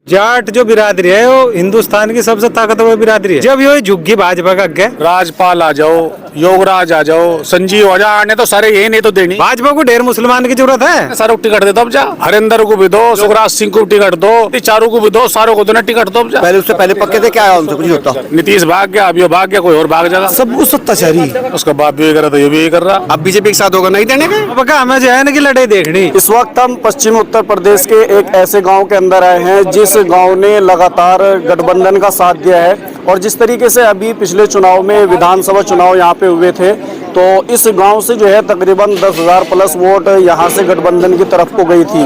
जाट जो बिरादरी है वो हिंदुस्तान की सबसे ताकतवर बिरादरी है। जब ये झुग्गी भाजपा का आगे राजपाल आ जाओ, योगराज आ जाओ, संजीव आ जाओ, आने तो सारे यही नहीं तो देनी। भाजपा को ढेर मुसलमान की जरूरत है। सारों को टिकट दे दो अब जा। हरिंदर को भी दो, सुखराज सिंह को टिकट दो, चारों को भी दो, सारों को देना टिकट दो अब जा। पहले उससे पहले पक्के थे, क्या उनसे कुछ होता। नीतीश भाग गया, अब ये भाग गया, कोई और भाग जाएगा। सब कुछ सत्ताचारी। उसका बाप भी कर रहा था, ये भी कर रहा। अब बीजेपी के साथ होगा, नहीं देने का। अब क्या हमें जो है ना कि लड़ाई देखनी। इस वक्त हम पश्चिमी उत्तर प्रदेश के एक ऐसे गांव के अंदर आए हैं जिस गांव ने लगातार गठबंधन का साथ दिया है और जिस तरीके से अभी पिछले चुनाव में विधानसभा चुनाव यहां पे हुए थे तो इस गांव से जो है तकरीबन 10,000 प्लस वोट यहां से गठबंधन की तरफ को गई थी।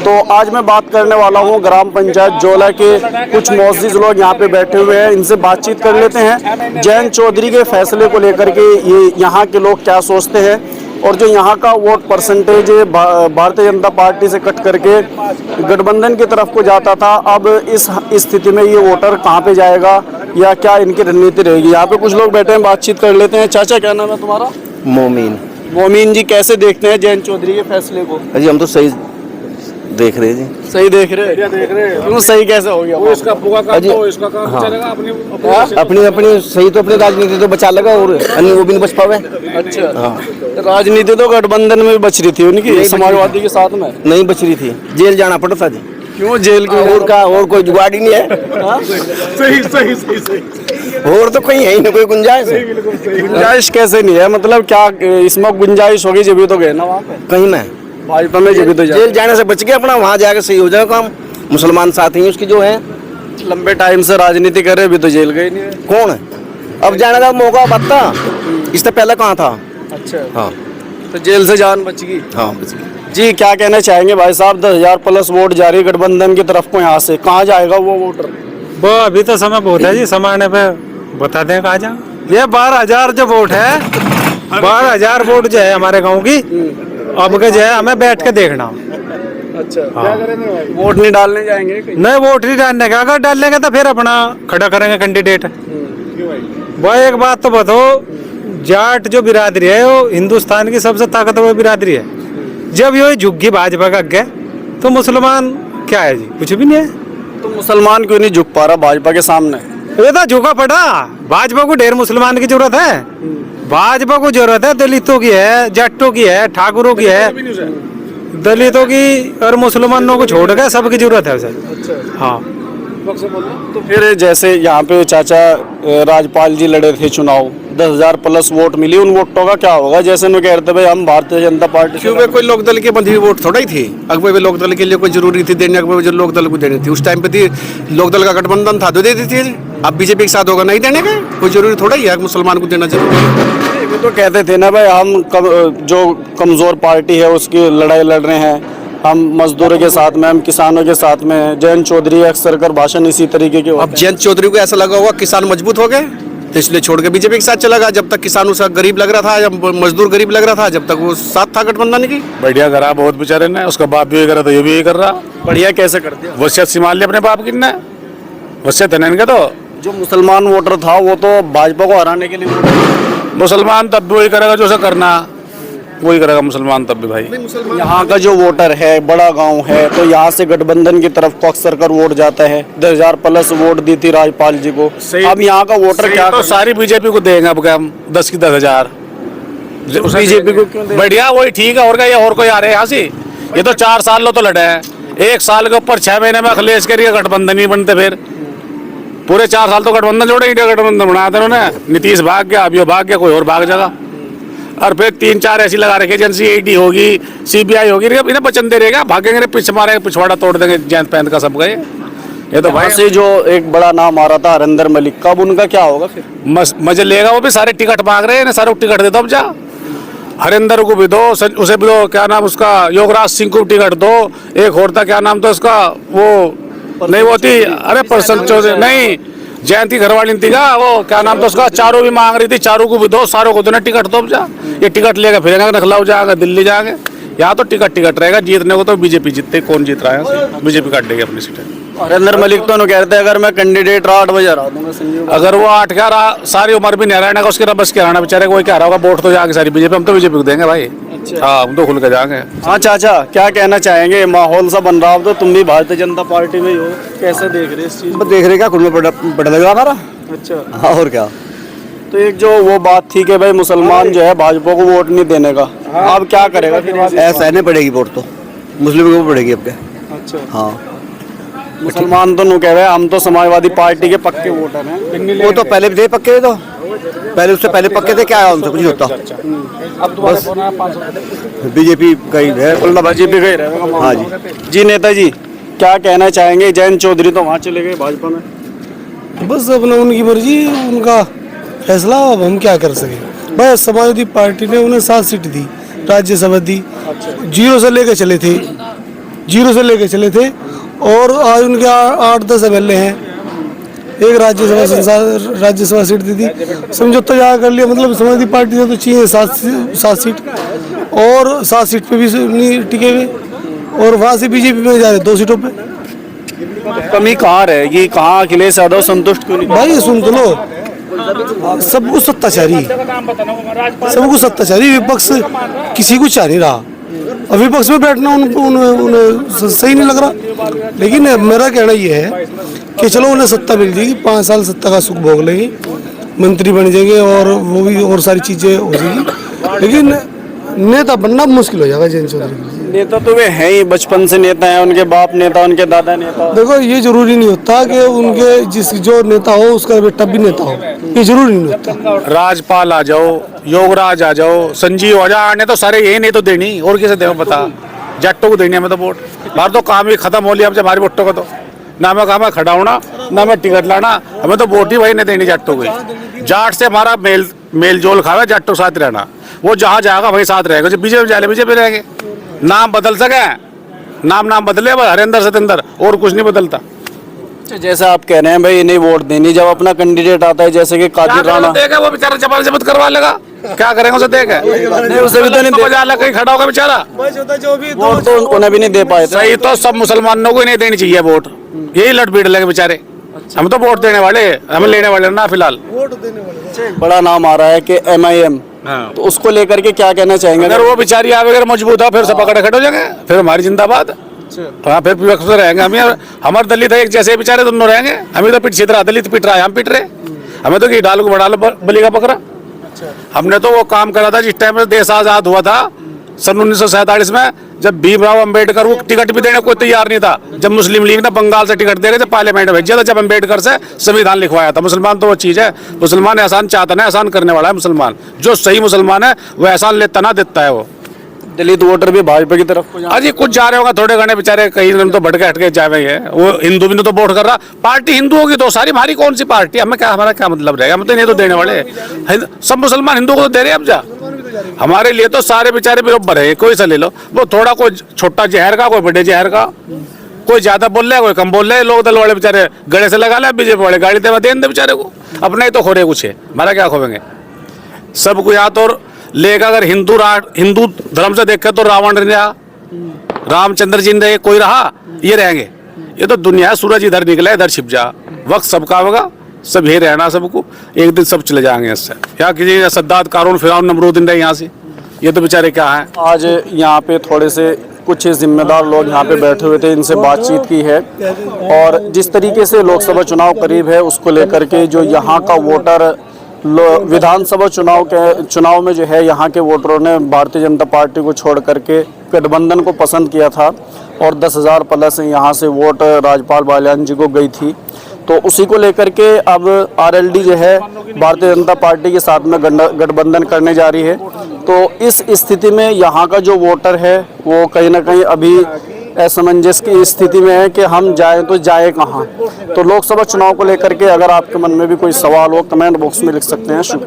तो आज मैं बात करने वाला हूं ग्राम पंचायत जोला के कुछ मौजूद लोग यहां पे बैठे हुए हैं, इनसे बातचीत कर लेते हैं। जयंत चौधरी के फैसले को लेकर के ये यहाँ के लोग क्या सोचते हैं और जो यहाँ का vote percentage Bharatiya Janata party से कट करके गठबंधन की तरफ को जाता था, अब इस स्थिति में ये वोटर कहाँ पे जाएगा या क्या इनकी रणनीति रहेगी। यहाँ पे कुछ लोग बैठे हैं, बातचीत कर लेते हैं। चाचा क्या नाम है तुम्हारा? मोमीन। मोमीन जी, कैसे देखते हैं जयंत चौधरी के फैसले को? जी हम तो सही देख रहे जी। सही देख रहे हैं? क्यों सही कैसे हो गया? इसका पुआ काम तो इसका काम चलेगा अपनी अपनी सही तो अपनी राजनीति तो बचा लगा और अन्य वो भी नहीं बच पावे। अच्छा राजनीति तो गठबंधन में भी बच रही थी उनकी, समाजवादी के साथ में नहीं बच रही थी, जेल जाना पड़ता जी। क्यों जेल की? और का और कोई जुगाड़ ही नहीं है। और तो कहीं है ही नहीं कोई गुंजाइश। गुंजाइश कैसे नहीं है? मतलब क्या इसमें गुंजाइश होगी जब भी तो गए ना वहाँ पे कहीं में भाजपा में, जब भी तो जेल जाने से बच गया अपना, वहाँ जाकर सही हो जाएगा काम। मुसलमान साथी हैं उसकी जो है, लंबे टाइम से राजनीति कर रहे, अभी तो जेल गए नहीं है। कौन है अब जाने का मौका बनता, इससे पहले कहाँ था। अच्छा हाँ तो जेल से जान बच गई। हाँ बच गई। जी क्या कहना चाहेंगे भाई साहब? 10,000 प्लस वोट जा रही है गठबंधन की तरफ को, यहाँ से कहाँ जाएगा वो वोटर? वो अभी तो समय बहुत है जी, समय आने पे बता दें कहाँ जा। ये 12,000 जो वोट है, 12,000 वोट जो है हमारे गाँव की, अब के जो है हमें बैठ के देखना। अच्छा क्या करेंगे भाई? वोट नहीं डालने जाएंगे? नहीं वोट नहीं डालने का, अगर डालेंगे तो फिर अपना खड़ा करेंगे कैंडिडेट। वो एक बात तो बताओ, जाट जो बिरादरी है वो हिंदुस्तान की सबसे ताकतवर बिरादरी है। जब ये झुग्गी भाजपा का आगे तो मुसलमान क्या है जी? कुछ भी नहीं है। तो मुसलमान क्यों नहीं झुक पा रहा भाजपा के सामने? ये तो झुका पड़ा। भाजपा को ढेर मुसलमान की जरूरत है। भाजपा को जरूरत है दलितों की है, जाटों की है, ठाकुरों की है, दलितों की और मुसलमानों को छोड़ के सबकी जरूरत है उसे। हाँ तो फिर जैसे यहाँ पे चाचा राजपाल जी लड़े थे चुनाव, 10,000 प्लस वोट मिली, उन वोटों का क्या होगा? जैसे उन्होंने कह रहे थे भाई हम भारतीय जनता पार्टी। क्यों वे कोई लोकदल के बंधी वोट थोड़ा ही थी। अकबर वे लोकदल के लिए कोई जरूरी थी देने, अकबर जो लोकदल को देनी थी उस टाइम पे थी, लोकदल का गठबंधन था तो दे दी थी। अब बीजेपी के साथ होगा, नहीं देने का कोई जरूरी थोड़ा ही है, मुसलमान को देना जरूरी है। वो तो कहते थे ना भाई हम जो कमजोर पार्टी है उसकी लड़ाई लड़ रहे हैं, हम मजदूरों के साथ में, हम किसानों के साथ में। जयंत चौधरी अक्सर कर भाषण इसी तरीके के। अब जयंत चौधरी को ऐसा लगा होगा किसान मजबूत हो गए तो इसलिए छोड़ के बीजेपी के साथ चला गया। जब तक किसान उसका गरीब लग रहा था या मजदूर गरीब लग रहा था, जब तक वो साथ था गठबंधन की। बढ़िया करा बहुत बेचारे ने, उसका बाप भी कर रहा था, ये भी कर रहा। बढ़िया कैसे कर दिया? वसियत संभाल लिया अपने बाप की ने, वसियत है इनका। तो जो मुसलमान वोटर था वो तो भाजपा को हराने के लिए मुसलमान तब भी वही करेगा जो उसे करना, वही करेगा मुसलमान तब भी भाई। यहाँ का जो वोटर है, बड़ा गांव है, तो यहाँ से गठबंधन की तरफ को अक्सर कर वोट जाता है। 10,000 प्लस वोट दी थी राजपाल जी को। अब यहाँ का वोटर क्या तो सारी बीजेपी को देंगे अब क्या हम, 10 की 10,000 बीजेपी को क्यों? बढ़िया वही ठीक है। और क्या, ये और कोई आ रहे हैं यहाँ से? ये तो 4 साल तो लड़े हैं, 1 साल के ऊपर 6 महीने में अखिलेश के लिए गठबंधन ही बनते, फिर पूरे 4 साल तो गठबंधन जोड़े, इंडिया गठबंधन बनाया था उन्होंने। नीतीश भाग गया, अब ये भाग गया, कोई और भाग जाएगा। और फिर 3-4 ऐसी लगा रखे, एजेंसी ईडी होगी, सीबीआई होगी, इन्हें बचन दे रहेगा, भागेंगे पीछे मारे, पिछवाड़ा तोड़ देंगे जयंत पैंत का सब गए। ये तो भाई से जो एक बड़ा नाम आ रहा था हरिंदर मलिक का, अब उनका क्या होगा फिर? मजे लेगा वो भी, सारे टिकट मांग रहे हैं, सारे टिकट दे दो अब जा। हरिंदर को भी दो, उसे भी दो, क्या नाम उसका, योगराज सिंह को टिकट दो। एक और था, क्या नाम था उसका, वो नहीं वो थी, अरे प्रसन्न चौधरी नहीं, जयंती घरवाली थी का, वो क्या नाम था उसका, चारों भी मांग रही थी, चारों को भी दो, सारों को दो ना टिकट दो अब जा। ये टिकट लेकर फिरेंगे, लखनऊ जाएगा, दिल्ली जाएंगे, यहाँ तो टिकट रहेगा। जीतने को तो बीजेपी जीतते, कौन जीत रहा है? बीजेपी काट देगी अपनी सीटें। हरिंदर मलिक तो कहते हैं अगर मैं कैंडिडेट 8 बजे हरा दूंगा संजीव। अगर वो 8 का सारी उम्र भी नहीं हराने का, उसके बस के हराना बेचारे को क्या रहा होगा, वोट तो जाके सारी बीजेपी, हम तो बीजेपी को देंगे भाई। हाँ हम तो खुल के जाएंगे। हाँ चाचा, क्या कहना चाहेंगे? माहौल सा बन रहा है, अब तो तुम भी भारतीय जनता पार्टी में ही हो, कैसे देख रहे इस चीज? देख रहे क्या कुल में बड़ा लगा हमारा। अच्छा, हाँ और क्या। तो एक जो वो बात थी कि भाई मुसलमान जो है भाजपा को वोट नहीं देने का, अब क्या करेगा फिर? ऐसा नहीं पड़ेगी वोट तो मुस्लिम को पड़ेगी अब क्या। अच्छा, हाँ मुसलमान तो नु कह रहे हैं हम तो समाजवादी पार्टी के पक्के वोटर हैं। वो तो पहले भी थे पक्के, तो पहले उससे पहले पक्के थे, क्या है उनसे कुछ नहीं होता। अब बस बीजेपी का ही है पल्ला। बीजेपी का ही रहेगा। हाँ जी। जी नेताजी, क्या कहना चाहेंगे? जयंत चौधरी तो वहाँ चले गए भाजपा में। बस अपना उनकी मर्जी, उनका फैसला, अब हम क्या कर सके। बस समाजवादी पार्टी ने उन्हें 7 सीट दी, राज्यसभा दी। जीरो से लेके चले थे और आज उनके 8-10 MLA हैं। एक राज्यसभा सीट दी थी, समझौता यहाँ कर लिया। मतलब समाजवादी पार्टी ने तो चाहिए 7 सीट, और 7 सीट पे भी नहीं टिके हुए, और वहाँ से बीजेपी में जा रहे 2 सीटों पे। कमी कहाँ रहेगी? कहाँ अखिलेश यादव संतुष्ट क्यों नहीं? भाई सुन तो लो, सबको सत्ताचारी, विपक्ष किसी को चाह नहीं रहा। और विपक्ष में बैठना उन्हें सही नहीं लग रहा। लेकिन मेरा कहना ये है कि चलो उन्हें सत्ता मिल जाएगी, 5 साल सत्ता का सुख भोग लेंगे, मंत्री बन जाएंगे और वो भी और सारी चीजें हो जाएगी। लेकिन नेता बनना मुश्किल हो जाएगा जयंत चौधरी के लिए। नेता तो वे हैं ही, बचपन से नेता हैं, उनके बाप नेता, उनके दादा नेता। देखो ये जरूरी नहीं होता कि उनके जो नेता हो उसका बेटा भी नेता हो, ये जरूरी नहीं होता। राजपाल आ जाओ, योगराज आ जाओ, संजीव आ जाओ, आने तो सारे यही नहीं तो देनी, और किसे देव पता। जट्टों को देनी हमें तो वोट, बाहर तो काम ही खत्म हो लिया अब हमारे वोटों का। तो ना मैं काम खड़ा होना, ना मैं टिकट लाना, हमें तो वोट ही वही नहीं देनी जट्टों को। जाट से हमारा मेल जोल खावे, जट्टों साथ रहना, वो जहाँ जाएगा वही साथ रहेगा। जब बीजेपी जाए बीजेपी रहेंगे, नाम बदल सके, नाम बदले हरिंदर सतेंद्र, और कुछ नहीं बदलता। जैसे आप कह रहे हैं भाई नहीं वोट देनी, जब अपना कैंडिडेट आता है जैसे कि कादिर राणा, देगा वो बेचारा जबरदस्त करवा लेगा, क्या करेंगे उसे देगा? उसे भी तो नहीं बजा कहीं खड़ा होगा बेचारा, वोट तो उन्हें भी नहीं दे पाए थे। सही तो सब मुसलमानों को ही नहीं देनी चाहिए वोट, यही लट भीड़ लगे बेचारे। हम तो वोट देने वाले, हम लेने वाले ना फिलहाल। बड़ा नाम आ रहा है कि MIM, तो उसको लेकर के क्या कहना चाहेंगे? अगर वो बेचारी अगर मजबूत हो फिर सब पकड़े खड़े हो जाएंगे, फिर हमारी जिंदाबाद। हाँ फिर विपक्ष में रहेंगे हम, हमारे दलित एक जैसे बेचारे दोनों रहेंगे। हमें तो पीट छितरा, दलित पीट रहा है, हम पीट रहे। हमें तो कि डाल को बढ़ा लो बलि का बकरा। हमने तो वो काम करा था जिस टाइम में देश आजाद हुआ था सन 1947 में, जब भीमराव अंबेडकर को टिकट भी देने को तैयार नहीं था। जब मुस्लिम लीग ने बंगाल से टिकट देकर जब पार्लियामेंट में भेजा था, जब अंबेडकर से संविधान लिखवाया था। मुसलमान तो वो चीज है, मुसलमान एहसान चाहता ना, एहसान करने वाला है मुसलमान। जो सही मुसलमान है वो एहसान लेता ना देता है। वो दलित वोटर भी भाजपा की तरफ को अजी कुछ जा रहे होगा, थोड़े घने बेचारे कहीं तो भटके हटके जा रहे हैं। वो हिंदू भी तो वोट कर रहा, पार्टी हिंदू होगी तो सारी हमारी कौन सी पार्टी, हमें क्या, हमारा क्या मतलब रहेगा? हम तो नहीं तो देने वाले, सब मुसलमान हिंदू को तो दे रहे हैं। अब जा हमारे लिए तो सारे बेचारे बराबर है, कोई सा ले लो। वो थोड़ा कोई छोटा जहर का, कोई बड़े जहर का, कोई ज्यादा बोल रहा है, कोई कम बोल रहा है। लोग दल वाले बेचारे गले से लगा ले, बीजेपी वाले गाड़ी दे दे बेचारे को, अपने ही तो खोरे कुछ है, हमारा क्या खोवेंगे? सबको या तो लेगा। अगर हिंदू धर्म से देखे तो रावण रहा, रामचंद्र जी रहे, कोई रहा, ये रहेंगे। ये तो दुनिया है, सूरज इधर निकला इधर छिप जा, वक्त सबका होगा, सब ही रहना सबको, एक दिन सब चले जाएंगे इससे। क्या किसी सद्दात, कारून, फिरौन, नमरूद रहे यहाँ से, ये तो बेचारे क्या है। आज यहाँ पे थोड़े से कुछ जिम्मेदार लोग यहाँ पे बैठे हुए थे, इनसे बातचीत की है। और जिस तरीके से लोकसभा चुनाव करीब है उसको लेकर के जो यहाँ का वोटर विधानसभा चुनाव में जो है यहाँ के वोटरों ने भारतीय जनता पार्टी को छोड़ करके गठबंधन को पसंद किया था, और 10,000 प्लस यहाँ से वोट राजपाल बाल्यान जी को गई थी। तो उसी को लेकर के अब RLD जो है भारतीय जनता पार्टी के साथ में गठबंधन करने जा रही है। तो इस स्थिति में यहाँ का जो वोटर है वो कहीं ना कहीं अभी असमंजस की स्थिति में है कि हम जाएं तो जाए कहाँ। तो लोकसभा चुनाव को लेकर के अगर आपके मन में भी कोई सवाल हो कमेंट बॉक्स में लिख सकते हैं। शुक्रिया।